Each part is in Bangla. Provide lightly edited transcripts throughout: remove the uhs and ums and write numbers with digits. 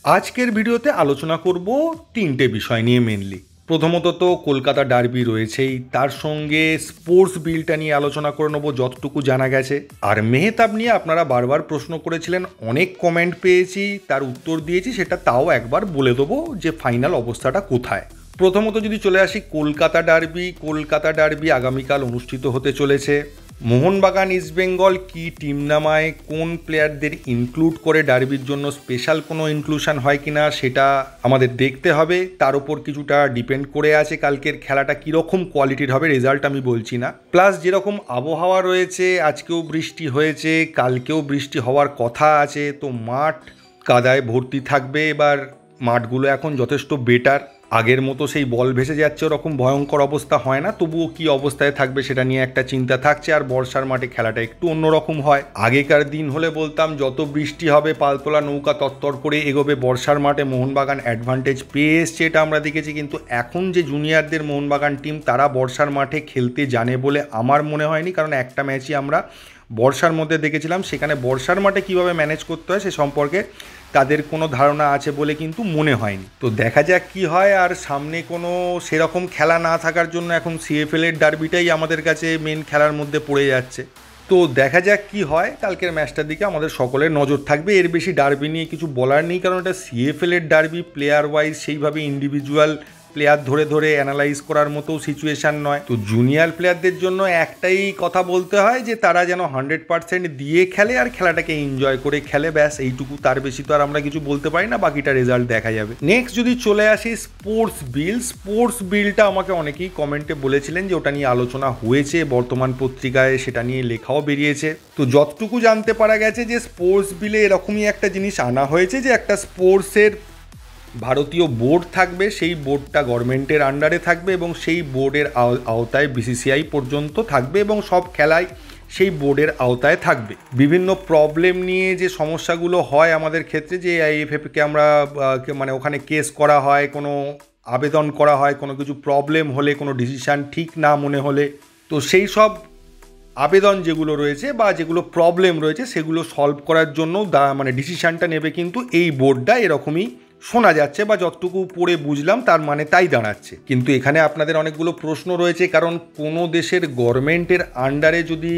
আজকের ভিডিওতে আলোচনা করব তিনটে বিষয় নিয়ে মেনলি। প্রথমত তো কলকাতা ডার্বি রয়েছেই, তার সঙ্গে স্পোর্টস বিলটা নিয়ে আলোচনা করে নেবো যতটুকু জানা গেছে। আর মেহতাব নিয়ে আপনারা বারবার প্রশ্ন করেছিলেন, অনেক কমেন্ট পেয়েছি, তার উত্তর দিয়েছি, সেটা তাও একবার বলে দেবো যে ফাইনাল অবস্থাটা কোথায়। প্রথমত যদি চলে আসি কলকাতা ডার্বি আগামীকাল অনুষ্ঠিত হতে চলেছে। মোহনবাগান ইস্টবেঙ্গল কি টিম নামায়, কোন প্লেয়ারদের ইনক্লুড করে ডার্বির জন্য স্পেশাল কোনো ইনক্লুশন হয় কিনা সেটা আমাদের দেখতে হবে। তার উপর কিছুটা ডিপেন্ড করে আছে কালকের খেলাটা কীরকম কোয়ালিটির হবে, রেজাল্ট আমি বলছি না। প্লাস যেরকম আবহাওয়া রয়েছে, আজকেও বৃষ্টি হয়েছে, কালকেও বৃষ্টি হওয়ার কথা আছে, তো মাঠ কাদায় ভর্তি থাকবে। এবার মাঠগুলো এখন যথেষ্ট বেটার, আগের মতো সেই বল ভেসে যাচ্ছে ওরকম ভয়ঙ্কর অবস্থা হয় না, তবুও কি অবস্থায় থাকবে সেটা নিয়ে একটা চিন্তা থাকছে। আর বর্ষার মাঠে খেলাটা একটু অন্যরকম হয়। আগেকার দিন হলে বলতাম যত বৃষ্টি হবে পালতোলা নৌকা তত্তর করে এগোবে, বর্ষার মাঠে মোহনবাগান অ্যাডভান্টেজ পেয়ে এসছে, এটা আমরা দেখেছি। কিন্তু এখন যে জুনিয়রদের মোহনবাগান টিম, তারা বর্ষার মাঠে খেলতে জানে বলে আমার মনে হয়নি। কারণ একটা ম্যাচই আমরা বর্ষার মধ্যে দেখেছিলাম, সেখানে বর্ষার মাঠে কীভাবে ম্যানেজ করতে হয় সে সম্পর্কে তাদের কোনো ধারণা আছে বলে কিন্তু মনে হয়নি। তো দেখা যাক কি হয়। আর সামনে কোনো সেরকম খেলা না থাকার জন্য এখন সিএফএলের ডার্বিটাই আমাদের কাছে মেন খেলার মধ্যে পড়ে যাচ্ছে। তো দেখা যাক কি হয়। কালকের ম্যাচটার দিকে আমাদের সকলের নজর থাকবে। এর বেশি ডার্বি নিয়ে কিছু বলার নেই, কারণ এটা সিএফএলের ডার্বি, প্লেয়ার ওয়াইজ সেইভাবে ইন্ডিভিজুয়াল প্লেয়ার ধরে ধরে অ্যানালাইজ করার মতো সিচুয়েশান নয়। তো জুনিয়র প্লেয়ারদের জন্য একটাই কথা বলতে হয় যে তারা যেন 100% দিয়ে খেলে আর খেলাটাকে এনজয় করে খেলে, ব্যাস এইটুকু। তার বেশি তো আর আমরা কিছু বলতে পারি না, বাকিটা রেজাল্ট দেখা যাবে। নেক্সট যদি চলে আসি স্পোর্টস বিলটা আমাকে অনেকেই কমেন্টে বলেছিলেন যে ওটা নিয়ে আলোচনা হয়েছে, বর্তমান পত্রিকায় সেটা নিয়ে লেখাও বেরিয়েছে। তো যতটুকু জানতে পারা গেছে যে স্পোর্টস বিলে এরকমই একটা জিনিস আনা হয়েছে যে একটা স্পোর্টসের ভারতীয় বোর্ড থাকবে, সেই বোর্ডটা গভর্নমেন্টের আন্ডারে থাকবে এবং সেই বোর্ডের আওতায় বিসিসিআই পর্যন্ত থাকবে এবং সব খেলায় সেই বোর্ডের আওতায় থাকবে। বিভিন্ন প্রবলেম নিয়ে যে সমস্যাগুলো হয় আমাদের ক্ষেত্রে, যে আইএফএফকে আমরা মানে ওখানে কেস করা হয়, কোনো আবেদন করা হয় কোনো কিছু প্রবলেম হলে, কোনো ডিসিশান ঠিক না মনে হলে, তো সেই সব আবেদন যেগুলো রয়েছে বা যেগুলো প্রবলেম রয়েছে সেগুলো সলভ করার জন্য মানে ডিসিশানটা নেবে কিন্তু এই বোর্ডটা, এরকমই শোনা যাচ্ছে বা যতটুকু পড়ে বুঝলাম তার মানে তাই দাঁড়াচ্ছে। কিন্তু এখানে আপনাদের অনেকগুলো প্রশ্ন রয়েছে, কারণ কোনো দেশের গভর্নমেন্টের আন্ডারে যদি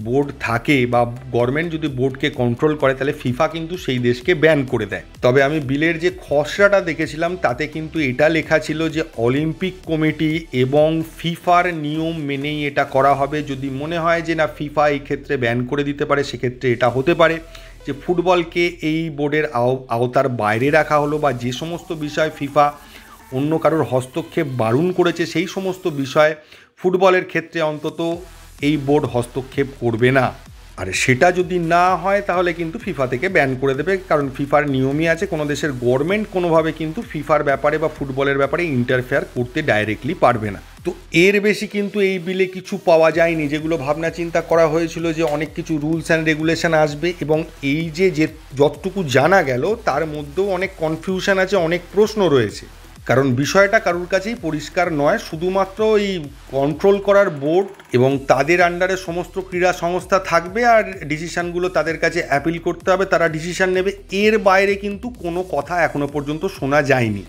বোর্ড থাকে বা গভর্নমেন্ট যদি বোর্ডকে কন্ট্রোল করে, তাহলে ফিফা কিন্তু সেই দেশকে ব্যান করে দেয়। তবে আমি বিলের যে খসড়াটা দেখেছিলাম তাতে কিন্তু এটা লেখা ছিল যে অলিম্পিক কমিটি এবং ফিফার নিয়ম মেনেই এটা করা হবে। যদি মনে হয় যে না ফিফা এই ক্ষেত্রে ব্যান করে দিতে পারে, সেক্ষেত্রে এটা হতে পারে যে ফুটবলকে এই বোর্ডের আওতার বাইরে রাখা হলো, বা যে সমস্ত বিষয় ফিফা অন্য কারোর হস্তক্ষেপ বারণ করেছে সেই সমস্ত বিষয় ফুটবলের ক্ষেত্রে অন্তত এই বোর্ড হস্তক্ষেপ করবে না। আর সেটা যদি না হয় তাহলে কিন্তু ফিফা থেকে ব্যান করে দেবে, কারণ ফিফার নিয়মই আছে কোনো দেশের গভর্নমেন্ট কোনোভাবে কিন্তু ফিফার ব্যাপারে বা ফুটবলের ব্যাপারে ইন্টারফেয়ার করতে ডাইরেক্টলি পারবে না। তো এর বেশি কিন্তু এই বিলে কিছু পাওয়া যায়নি। যেগুলো ভাবনা চিন্তা করা হয়েছিল যে অনেক কিছু রুলস অ্যান্ড রেগুলেশন আসবে, এবং এই যে যতটুকু জানা গেল তার মধ্যেও অনেক কনফিউশন আছে, অনেক প্রশ্ন রয়েছে। কারণ বিষয়টা কারোর কাছেই পরিষ্কার নয়। শুধুমাত্র এই কন্ট্রোল করার বোর্ড এবং তাদের আন্ডারে সমস্ত ক্রীড়া সংস্থা থাকবে, আর ডিসিশানগুলো তাদের কাছে অ্যাপিল করতে হবে, তারা ডিসিশান নেবে। এর বাইরে কিন্তু কোনো কথা এখনো পর্যন্ত শোনা যায়নি।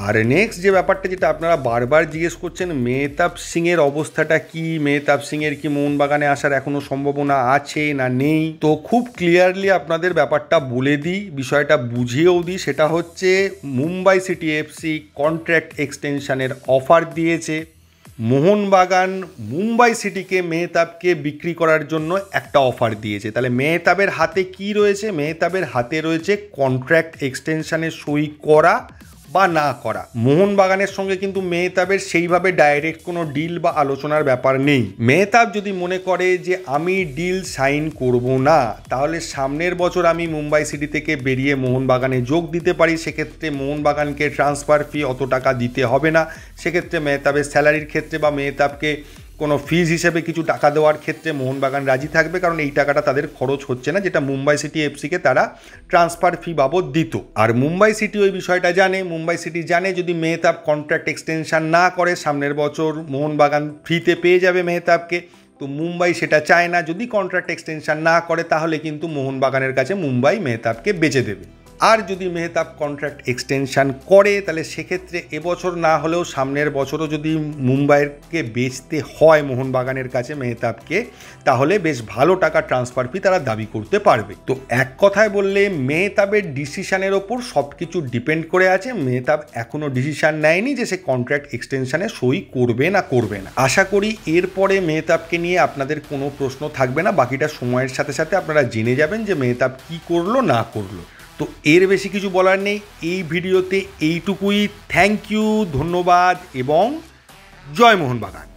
আর নেক্সট যে ব্যাপারটা যেটা আপনারা বারবার জিজ্ঞেস করছেন, মেহতাব সিংয়ের অবস্থাটা কি, মেহতাব সিংয়ের কি মোহনবাগানে আসার এখনও সম্ভাবনা আছে না নেই, তো খুব ক্লিয়ারলি আপনাদের ব্যাপারটা বলে দিই, বিষয়টা বুঝিয়েও দিই। সেটা হচ্ছে মুম্বাই সিটি এফসি কন্ট্রাক্ট এক্সটেনশনের অফার দিয়েছে। মোহনবাগান মুম্বাই সিটিকে মেহতাবকে বিক্রি করার জন্য একটা অফার দিয়েছে। তাহলে মেহতাবের হাতে কি রয়েছে? মেহতাবের হাতে রয়েছে কন্ট্রাক্ট এক্সটেনশনে সই করা বা না করা। মোহনবাগানের সঙ্গে কিন্তু মেহতাবের সেইভাবে ডাইরেক্ট কোনো ডিল বা আলোচনার ব্যাপার নেই। মেহতাব যদি মনে করে যে আমি ডিল সাইন করব না, তাহলে সামনের বছর আমি মুম্বাই সিটি থেকে বেরিয়ে মোহনবাগানে যোগ দিতে পারি। সেক্ষেত্রে মোহনবাগানকে ট্রান্সফার ফি অত টাকা দিতে হবে না। সেক্ষেত্রে মেহতাবের স্যালারির ক্ষেত্রে বা মেহতাবকে কোনো ফিজ হিসেবে কিছু টাকা দেওয়ার ক্ষেত্রে মোহনবাগান রাজি থাকবে, কারণ এই টাকাটা তাদের খরচ হচ্ছে না, যেটা মুম্বাই সিটি এফসিকে তারা ট্রান্সফার ফি বাবদ দিত। আর মুম্বাই সিটি ওই বিষয়টা জানে। মুম্বাই সিটি জানে যদি মেহতাব কন্ট্রাক্ট এক্সটেনশন না করে, সামনের বছর মোহনবাগান ফ্রিতে পেয়ে যাবে মেহতাবকে। তো মুম্বাই সেটা চায় না। যদি কন্ট্রাক্ট এক্সটেনশন না করে তাহলে কিন্তু মোহনবাগানের কাছে মুম্বাই মেহতাবকে বেচে দেবে। আর যদি মেহতাব কন্ট্রাক্ট এক্সটেনশান করে তাহলে সেক্ষেত্রে এবছর না হলেও সামনের বছরও যদি মুম্বাইকে বেচতে হয় মোহনবাগানের কাছে মেহতাবকে, তাহলে বেশ ভালো টাকা ট্রান্সফার ফি তারা দাবি করতে পারবে। তো এক কথায় বললে মেহতাবের ডিসিশনের ওপর সব কিছু ডিপেন্ড করে আছে। মেহতাব এখনও ডিসিশান নেয়নি যে সে কন্ট্রাক্ট এক্সটেনশানে সই করবে না করবে না। আশা করি এরপরে মেহতাবকে নিয়ে আপনাদের কোনো প্রশ্ন থাকবে না। বাকিটা সময়ের সাথে সাথে আপনারা জেনে যাবেন যে মেহতাব কী করলো না করলো। তো এর বেশি কিছু বলার নেই এই ভিডিওতে, এইটুকুই। থ্যাংক ইউ, ধন্যবাদ এবং জয় মোহনবাগান।